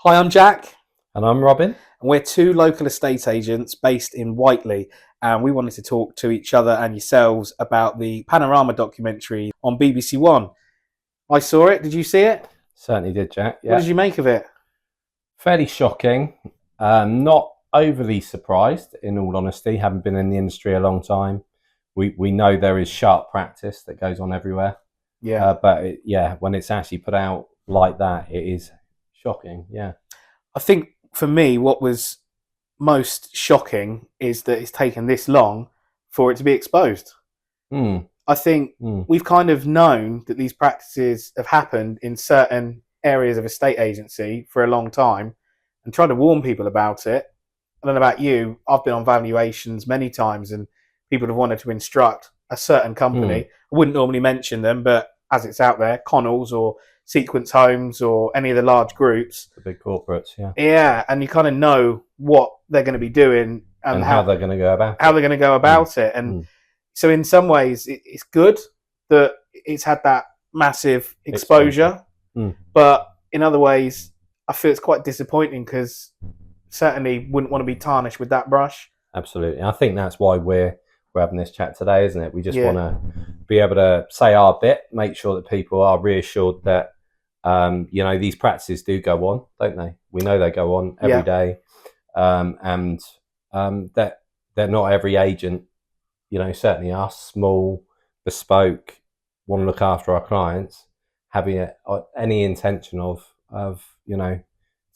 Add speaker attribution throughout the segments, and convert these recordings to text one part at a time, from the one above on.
Speaker 1: Hi, I'm Jack,
Speaker 2: And I'm Robin.
Speaker 1: and we're two local estate agents based in Whiteley. And we wanted to talk to each other and yourselves about the Panorama documentary on BBC One. I saw it. Did you see it?
Speaker 2: Certainly did, Jack.
Speaker 1: What
Speaker 2: Yeah.
Speaker 1: did you make of it?
Speaker 2: Fairly shocking. Not overly surprised, in all honesty. Haven't been in the industry a long time. We know there is sharp practice that goes on everywhere.
Speaker 1: Yeah.
Speaker 2: But when it's actually put out like that, it is shocking. Yeah.
Speaker 1: I think for me, what was most shocking is that it's taken this long for it to be exposed.
Speaker 2: Mm,
Speaker 1: I think
Speaker 2: mm,
Speaker 1: we've kind of known that these practices have happened in certain areas of estate agency for a long time and tried to warn people about it. I don't know about you, I've been on valuations many times and people have wanted to instruct a certain company.
Speaker 2: mm.
Speaker 1: I wouldn't normally mention them, but as it's out there, Connells or Sequence Homes or any of the large groups,
Speaker 2: The big corporates, yeah.
Speaker 1: yeah, and you kind of know what they're going to be doing and
Speaker 2: And how they're going to go about
Speaker 1: how
Speaker 2: it.
Speaker 1: they're going to go
Speaker 2: Mm,
Speaker 1: about it. And
Speaker 2: mm.
Speaker 1: so in some ways, it's good that it's had that massive exposure,
Speaker 2: Mm.
Speaker 1: but in other ways, I feel it's quite disappointing because certainly wouldn't want to be tarnished with that brush.
Speaker 2: Absolutely. I think that's why we're having this chat today, isn't it? We just want
Speaker 1: Yeah,
Speaker 2: to be able to say our bit, make sure that people are reassured that these practices do go on, don't they? We know they go on every
Speaker 1: yeah,
Speaker 2: day, and that not every agent, certainly us, small, bespoke, want to look after our clients, having any intention of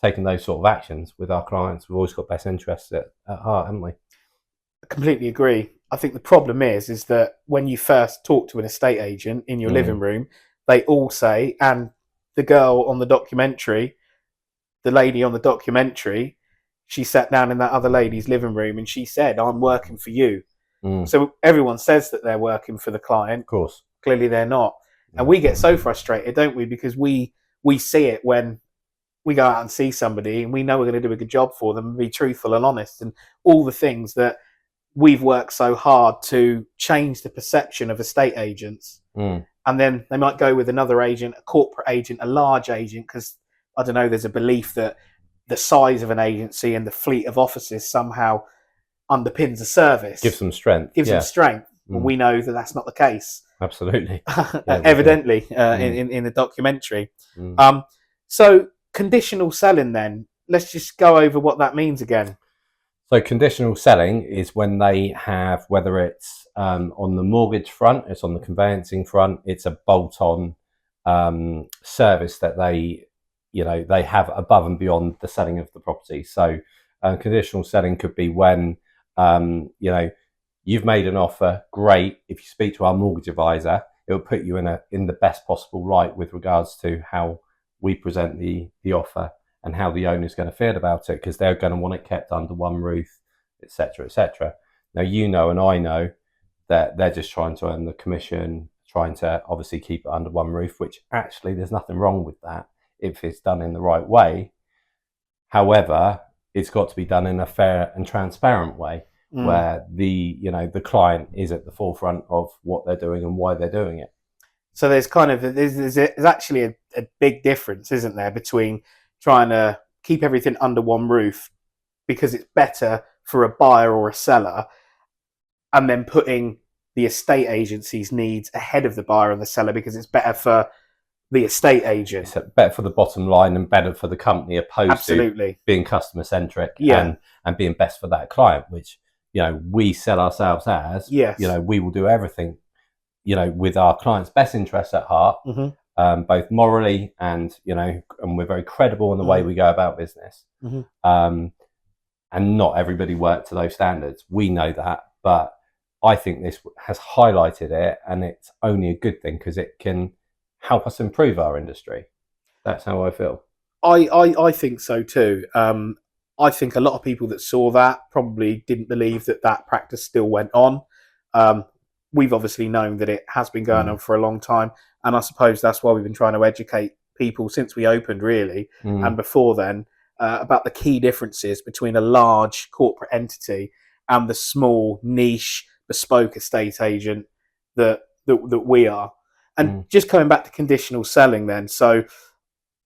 Speaker 2: taking those sort of actions with our clients. We've always got best interests at heart, haven't we?
Speaker 1: I completely agree. I think the problem is that when you first talk to an estate agent in your living
Speaker 2: Mm,
Speaker 1: room, they all say, and the girl on the documentary, the lady on the documentary, she sat down in that other lady's living room and she said, "I'm working for you."
Speaker 2: mm,
Speaker 1: So everyone says that they're working for the
Speaker 2: of
Speaker 1: client.
Speaker 2: course.
Speaker 1: Clearly, they're not, and
Speaker 2: Yeah.
Speaker 1: we get so frustrated, don't we? Because we see it when we go out and see somebody, and we know we're going to do a good job for them and be truthful and honest, and all the things that we've worked so hard to change the perception of estate agents.
Speaker 2: Mm.
Speaker 1: And then they might go with another agent, a corporate agent, a large agent, because I don't know, there's a belief that the size of an agency and the fleet of offices somehow underpins a
Speaker 2: Give
Speaker 1: service,
Speaker 2: some strength.
Speaker 1: gives them
Speaker 2: Yeah.
Speaker 1: strength. Well,
Speaker 2: Mm.
Speaker 1: we know that that's not the case,
Speaker 2: Absolutely. Yeah, we do.
Speaker 1: evidently,
Speaker 2: Mm.
Speaker 1: in the documentary.
Speaker 2: Mm.
Speaker 1: So, conditional selling, then, let's just go over what that means again.
Speaker 2: So conditional selling is when they have, whether it's on the mortgage front, it's on the conveyancing front, it's a bolt-on service that they have above and beyond the selling of the property. So conditional selling could be when you've made an offer. Great. If you speak to our mortgage advisor, it will put you in the best possible light with regards to how we present the offer and how the owner's going to feel about it, because they're going to want it kept under one roof, etc., etc. Now, and I know that they're just trying to earn the commission, trying to obviously keep it under one roof, which actually there's nothing wrong with that if it's done in the right way. However, it's got to be done in a fair and transparent way
Speaker 1: Mm.
Speaker 2: where the client is at the forefront of what they're doing and why they're doing it.
Speaker 1: So there's actually a big difference, isn't there, between trying to keep everything under one roof because it's better for a buyer or a seller, and then putting the estate agency's needs ahead of the buyer and the seller because it's better for the estate agent.
Speaker 2: It's better for the bottom line and better for the company, opposed to
Speaker 1: Absolutely.
Speaker 2: being customer centric
Speaker 1: Yeah.
Speaker 2: and being best for that client, which we sell ourselves as.
Speaker 1: Yes.
Speaker 2: We will do everything with our clients' best interests at heart,
Speaker 1: Mm-hmm.
Speaker 2: both morally and and we're very credible in the way we go about business.
Speaker 1: Mm-hmm.
Speaker 2: And not everybody works to those standards. We know that, but I think this has highlighted it, and it's only a good thing because it can help us improve our industry. That's how I feel.
Speaker 1: I think so too. I think a lot of people that saw that probably didn't believe that practice still went on. Um, we've obviously known that it has been going on for a long time, and I suppose that's why we've been trying to educate people since we opened, really, and before then, about the key differences between a large corporate entity and the small niche bespoke estate agent that we are. And just coming back to conditional selling, then, so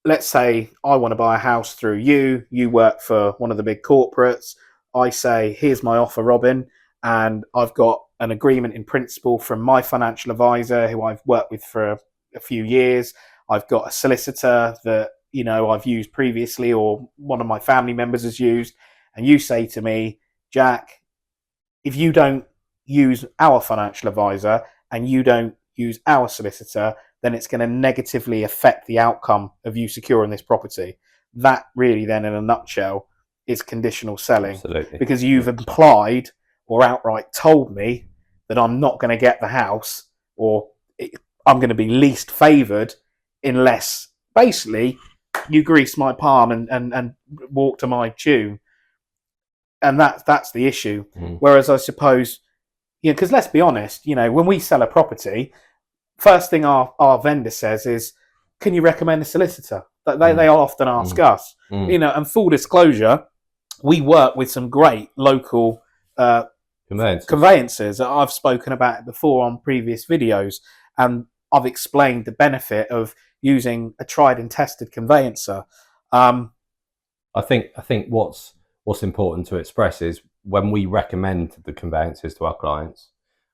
Speaker 1: let's say I want to buy a house through you. You work for one of the big corporates. I say, here's my offer, Robin, and I've got an agreement in principle from my financial advisor who I've worked with for a few years. I've got a solicitor that, you know, I've used previously or one of my family members has used. And you say to me, Jack, if you don't use our financial advisor and you don't use our solicitor, then it's going to negatively affect the outcome of you securing this property. That really, then, in a nutshell, is conditional selling.
Speaker 2: Absolutely.
Speaker 1: Because you've implied or outright told me that I'm not going to get the house, or I'm going to be least favoured unless, basically, you grease my palm and walk to my tune. And that's the issue. Whereas I suppose, you know, because let's be honest, you know, when we sell a property, first thing our vendor says is, can you recommend a solicitor? They often ask us. You know, and full disclosure, we work with some great local conveyancers. I've spoken about it before on previous videos, and I've explained the benefit of using a tried and tested conveyancer.
Speaker 2: I think what's important to express is when we recommend the conveyancers to our clients,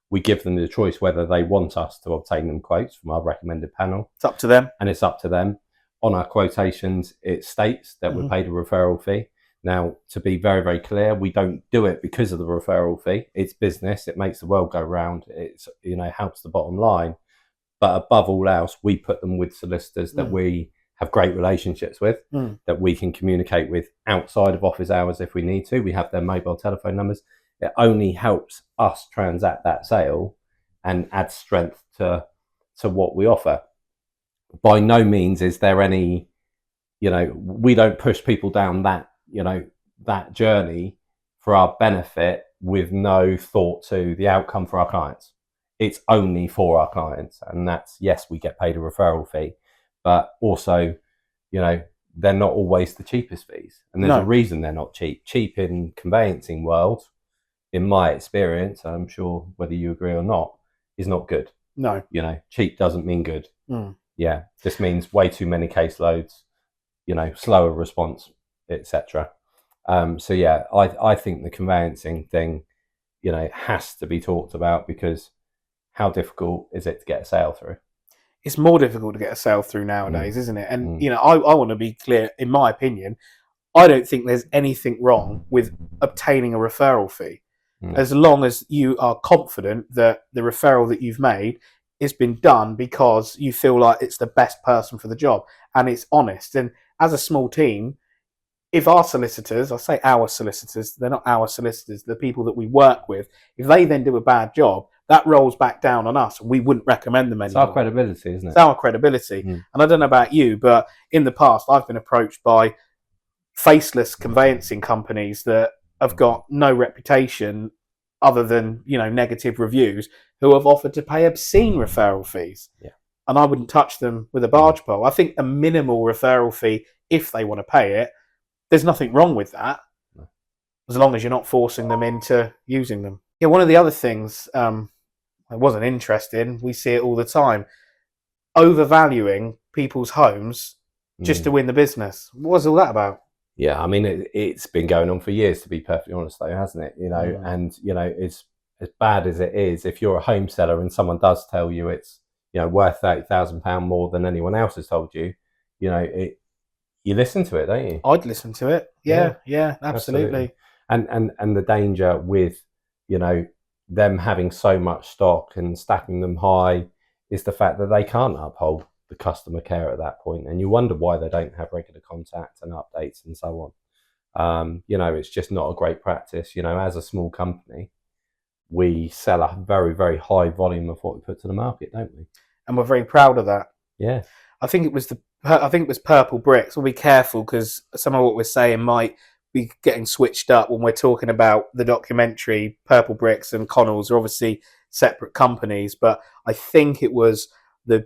Speaker 2: we give them the choice whether they want us to obtain them quotes from our recommended panel.
Speaker 1: It's up to them.
Speaker 2: And it's up to them. On our quotations, it states that we're paid a referral fee. Now, to be very, very clear, we don't do it because of the referral fee. It's business. It makes the world go round. It's, you know, helps the bottom line. But above all else, we put them with solicitors that we have great relationships with, that we can communicate with outside of office hours if we need to. We have their mobile telephone numbers. It only helps us transact that sale and add strength to what we offer. By no means is there any, you know, we don't push people down that, you know, that journey for our benefit with no thought to the outcome for our clients. It's only for our clients. And that's, yes, we get paid a referral fee, but also, you know, they're not always the cheapest fees. And there's a reason they're not cheap. Cheap in conveyancing world, in my experience, I'm sure whether you agree or not, is not good.
Speaker 1: No.
Speaker 2: You know, cheap doesn't mean good. Yeah, this means way too many caseloads, you know, slower response, etc. So yeah, I think the conveyancing thing, you know, has to be talked about, because how difficult is it to get a sale through?
Speaker 1: It's more difficult to get a sale through nowadays, isn't it? And, you know, I want to be clear, in my opinion, I don't think there's anything wrong with obtaining a referral fee, as long as you are confident that the referral that you've made has been done because you feel like it's the best person for the job and it's honest. And as a small team, if our solicitors, I say our solicitors, they're not our solicitors, the people that we work with, if they then do a bad job, that rolls back down on us. We wouldn't recommend them anymore.
Speaker 2: It's our credibility, isn't it?
Speaker 1: It's our credibility. And I don't know about you, but in the past, I've been approached by faceless conveyancing companies that have got no reputation other than, you know, negative reviews, who have offered to pay obscene referral fees.
Speaker 2: Yeah.
Speaker 1: And I wouldn't touch them with a barge pole. I think a minimal referral fee, if they want to pay it, there's nothing wrong with that, as long as you're not forcing them into using them. Yeah, one of the other things I wasn't interested in, we see it all the time, overvaluing people's homes just to win the business. What was all that about?
Speaker 2: Yeah, I mean, it's been going on for years, to be perfectly honest, though, hasn't it? You know, and, you know, it's as bad as it is, if you're a home seller and someone does tell you it's, you know, worth £30,000 more than anyone else has told you, you know, you listen to it, don't you?
Speaker 1: I'd listen to it. Yeah, absolutely.
Speaker 2: And the danger with, you know, them having so much stock and stacking them high is the fact that they can't uphold the customer care at that point, and you wonder why they don't have regular contact and updates and so on. You know, it's just not a great practice. You know, as a small company, we sell a very, very high volume of what we put to the market, don't we?
Speaker 1: And we're very proud of that.
Speaker 2: Yeah.
Speaker 1: I think it was Purple Bricks. We'll be careful because some of what we're saying might be getting switched up when we're talking about the documentary. Purple Bricks and Connells are obviously separate companies, but I think it was the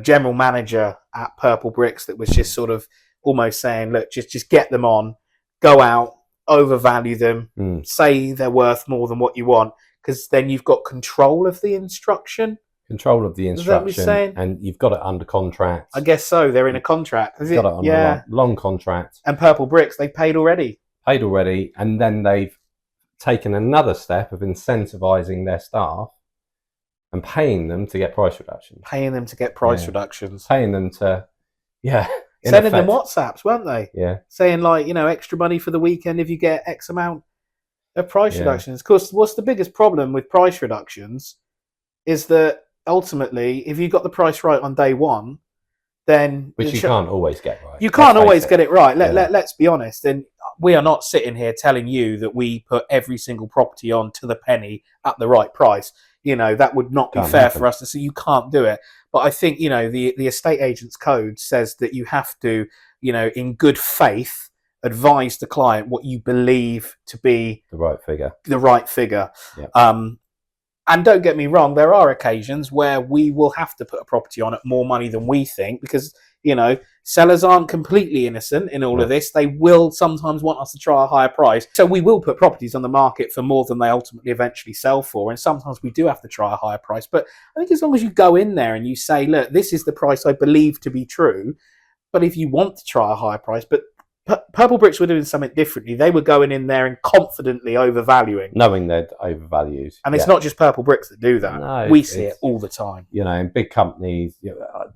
Speaker 1: general manager at Purple Bricks that was just sort of almost saying, look, just get them on, go out, overvalue them, say they're worth more than what you want, because then you've got control of the instruction.
Speaker 2: Control of the
Speaker 1: Is that what you're
Speaker 2: instruction,
Speaker 1: saying?
Speaker 2: and you've got it under contract.
Speaker 1: I guess so. They're in a contract. Is
Speaker 2: You've
Speaker 1: it?
Speaker 2: got it on
Speaker 1: Yeah.
Speaker 2: a long contract.
Speaker 1: And Purple Bricks, they paid already.
Speaker 2: Paid already, and then they've taken another step of incentivising their staff and paying them to get price reductions.
Speaker 1: Paying them to get price reductions.
Speaker 2: Paying them to,
Speaker 1: Sending them WhatsApps, weren't they?
Speaker 2: Yeah.
Speaker 1: Saying like, extra money for the weekend if you get X amount of price reductions. Of course, what's the biggest problem with price reductions is that ultimately, if you got the price right on day one, then
Speaker 2: which you can't always get right.
Speaker 1: You can't always get it right. Let's be honest. And we are not sitting here telling you that we put every single property on to the penny at the right price. That would not be fair for us to say. You can't do it. But I think, the estate agent's code says that you have to, in good faith, advise the client what you believe to be
Speaker 2: the right figure.
Speaker 1: Yeah. And don't get me wrong, there are occasions where we will have to put a property on at more money than we think because, sellers aren't completely innocent in all of this. They will sometimes want us to try a higher price. So we will put properties on the market for more than they ultimately eventually sell for. And sometimes we do have to try a higher price. But I think as long as you go in there and you say, look, this is the price I believe to be true. But if you want to try a higher price, but Purple Bricks were doing something differently. They were going in there and confidently overvaluing.
Speaker 2: Knowing they'd overvalued.
Speaker 1: And it's not just Purple Bricks that do that.
Speaker 2: No,
Speaker 1: we see it all the time.
Speaker 2: In big companies,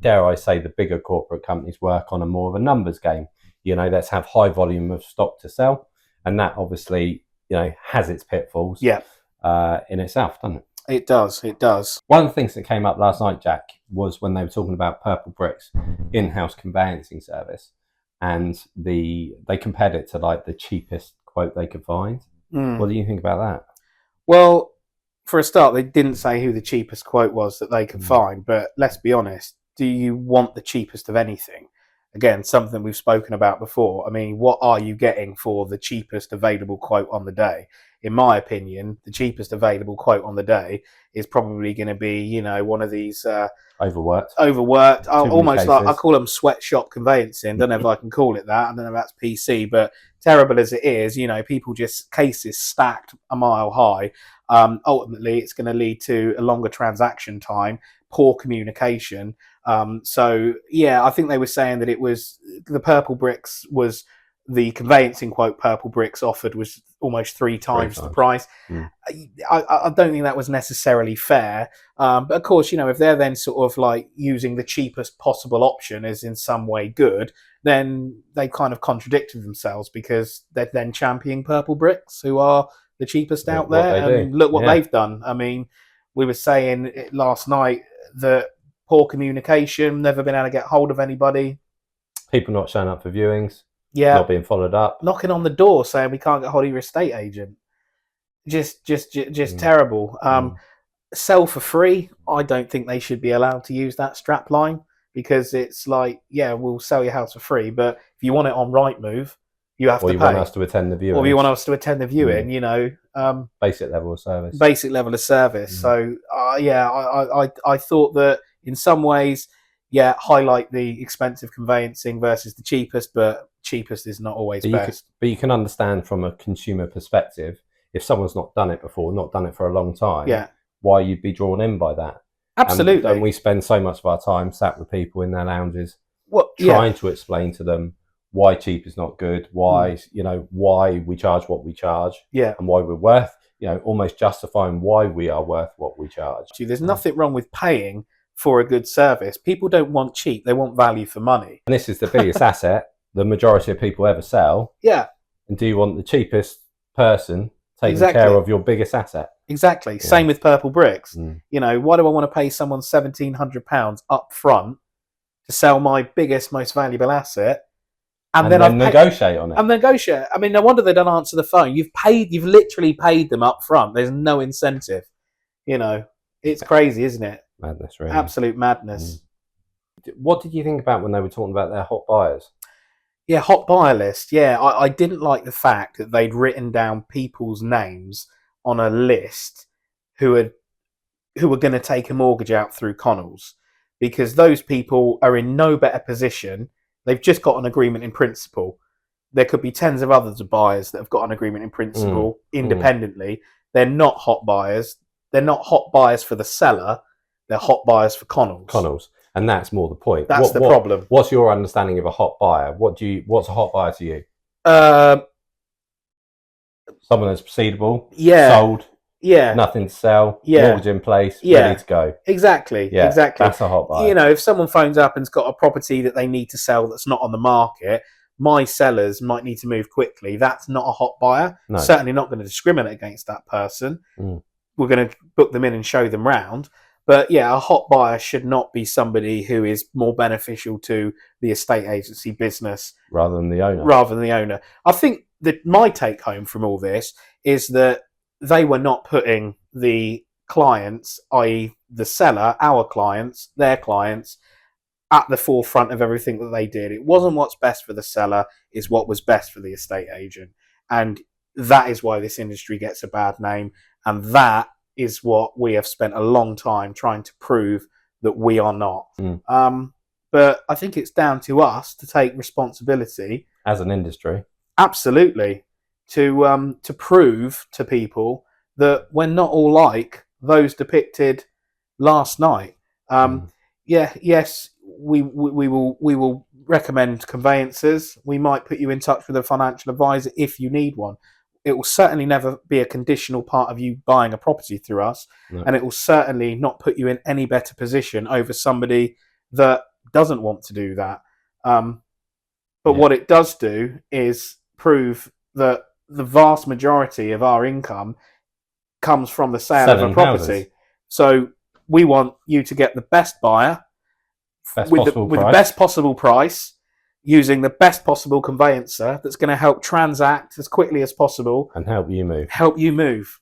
Speaker 2: dare I say the bigger corporate companies work on a more of a numbers game. Let's have high volume of stock to sell. And that obviously, has its pitfalls in itself, doesn't it?
Speaker 1: It does.
Speaker 2: One of the things that came up last night, Jack, was when they were talking about Purple Bricks in-house conveyancing service. And they compared it to like the cheapest quote they could find. What do you think about that?
Speaker 1: Well, for a start, they didn't say who the cheapest quote was that they could find. But let's be honest, do you want the cheapest of anything? Again, something we've spoken about before. I mean, what are you getting for the cheapest available quote on the day? In my opinion, the cheapest available quote on the day is probably going to be, one of these
Speaker 2: overworked.
Speaker 1: Almost like I call them sweatshop conveyancing. Don't know if I can call it that. I don't know if that's PC, but terrible as it is, people just cases stacked a mile high. Ultimately, it's going to lead to a longer transaction time, poor communication. I think they were saying that it was the Purple Bricks was the conveyancing quote Purple Bricks offered was almost three times the price. I don't think that was necessarily fair. But of course, if they're then sort of like using the cheapest possible option as in some way good, then they kind of contradicted themselves because they're then championing Purple Bricks, who are the cheapest out there. And look what they've done. I mean, we were saying last night that poor communication, never been able to get hold of anybody.
Speaker 2: People not showing up for viewings. Not being followed up.
Speaker 1: Knocking on the door saying we can't get hold of your estate agent. Just terrible. Sell for free. I don't think they should be allowed to use that strap line because it's like, we'll sell your house for free, but if you want it on Rightmove, you have to pay. Or you
Speaker 2: want us to attend the viewing.
Speaker 1: Or you want us to attend the viewing,
Speaker 2: basic level of service.
Speaker 1: Basic level of service. So, I thought that in some ways, highlight the expensive conveyancing versus the cheapest, but cheapest is not always best.
Speaker 2: But you can understand from a consumer perspective, if someone's not done it before, not done it for a long time, why you'd be drawn in by that.
Speaker 1: Absolutely.
Speaker 2: And we spend so much of our time sat with people in their lounges trying to explain to them why cheap is not good, why why we charge what we charge, and why we're worth, almost justifying why we are worth what we charge.
Speaker 1: There's nothing wrong with paying for a good service. People don't want cheap, they want value for money.
Speaker 2: And this is the biggest asset the majority of people ever sell. And do you want the cheapest person taking care of your biggest asset?
Speaker 1: Exactly. Same with Purple Bricks. Why do I want to pay someone £1,700 up front to sell my biggest, most valuable asset? And then
Speaker 2: negotiate on it.
Speaker 1: And negotiate. I mean, no wonder they don't answer the phone. You've literally paid them up front. There's no incentive. It's crazy, isn't it?
Speaker 2: Madness, really.
Speaker 1: Absolute madness.
Speaker 2: What did you think about when they were talking about their hot buyers?
Speaker 1: Hot buyer list. I didn't like the fact that they'd written down people's names on a list who were going to take a mortgage out through Connells, because those people are in no better position. They've just got an agreement in principle. There could be tens of others of buyers that have got an agreement in principle independently. They're not hot buyers. They're not hot buyers for the seller. they're hot buyers for Connells.
Speaker 2: And that's more the point.
Speaker 1: That's the problem.
Speaker 2: What's your understanding of a hot buyer? What's a hot buyer to you? Someone that's proceedable, sold, nothing to sell, mortgage in place, ready to go.
Speaker 1: Exactly.
Speaker 2: That's a hot buyer.
Speaker 1: You know, if someone phones up and's got a property that they need to sell that's not on the market, my sellers might need to move quickly. That's not a hot buyer.
Speaker 2: No.
Speaker 1: Certainly not going to discriminate against that person. We're going to book them in and show them round. But yeah, a hot buyer should not be somebody who is more beneficial to the estate agency business
Speaker 2: rather than the owner.
Speaker 1: I think that my take home from all this is that they were not putting the clients, i.e. the seller, our clients, their clients, at the forefront of everything that they did. It wasn't what's best for the seller, it's what was best for the estate agent. And that is why this industry gets a bad name. And that is what we have spent a long time trying to prove that we are not. But I think it's down to us to take responsibility
Speaker 2: as an industry. Absolutely.
Speaker 1: To prove to people that we're not all like those depicted last night. Yes, we will recommend conveyancers. We might put you in touch with a financial advisor if you need one. It will certainly never be a conditional part of you buying a property through us. No. And it will certainly not put you in any better position over somebody that doesn't want to do that. But what it does do is prove that the vast majority of our income comes from the sale of a property. Houses. So we want you to get the best buyer with the best possible price, using the best possible conveyancer that's going to help transact as quickly as possible
Speaker 2: and help you move.